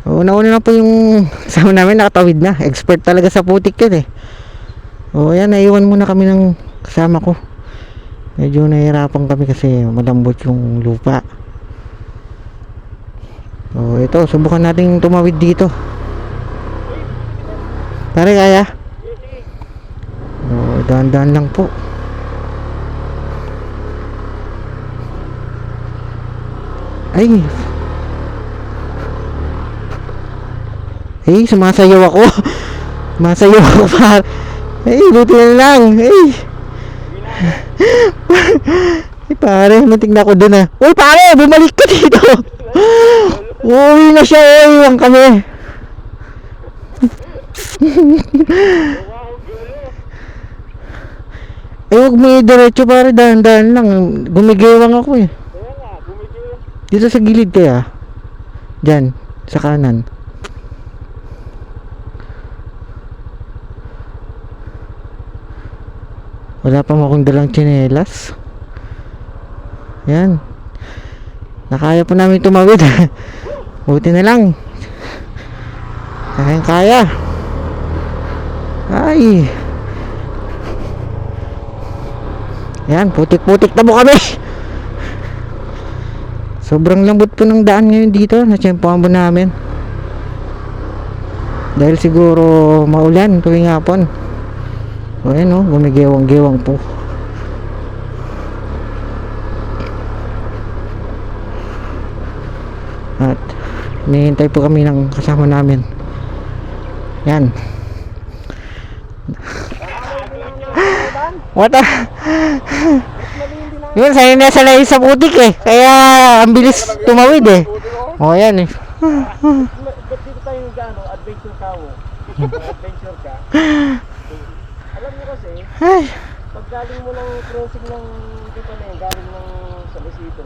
Una-una na po yung kasama namin, nakatawid na. Expert talaga sa putik yun eh. O yan, naiwan muna kami ng kasama ko. Medyo nahihirapan kami kasi malambot yung lupa. O ito, subukan natin tumawid dito. Pare, kaya? O, dahan-dahan lang po. Ay, sumasayaw ako. Sumasayaw ako par. Buti na lang. Pare, mating na ako dun ah. Uy pare, bumalik ka dito. Uwi na siya, iwan kami. Huwag mo diretso pare, dahan-dahan lang. Gumigewang ako eh. Dito sa gilid kaya. Diyan, sa kanan. Wala pa mo akong dalang tsinelas. Yan. Nakaya po namin tumawid. Buti na lang. Kaya. Ay. Yan, putik-putik na po kami. Sobrang lambot po ng daan ngayon dito. Natsyempohan po namin. Dahil siguro maulan tuwing hapon. O yan o, gumigewang-gewang po. At hinihintay po kami ng kasama namin. Yan. What a... Yun, sanay na sanay sa putik eh. Kaya ang bilis tumawid eh. O yan eh. Ba't dito tayo adventure ka mo? Adventure ka? Alam niyo kasi, pag galing mo ng crossing ng dito na yun, galing ng sa Luisito,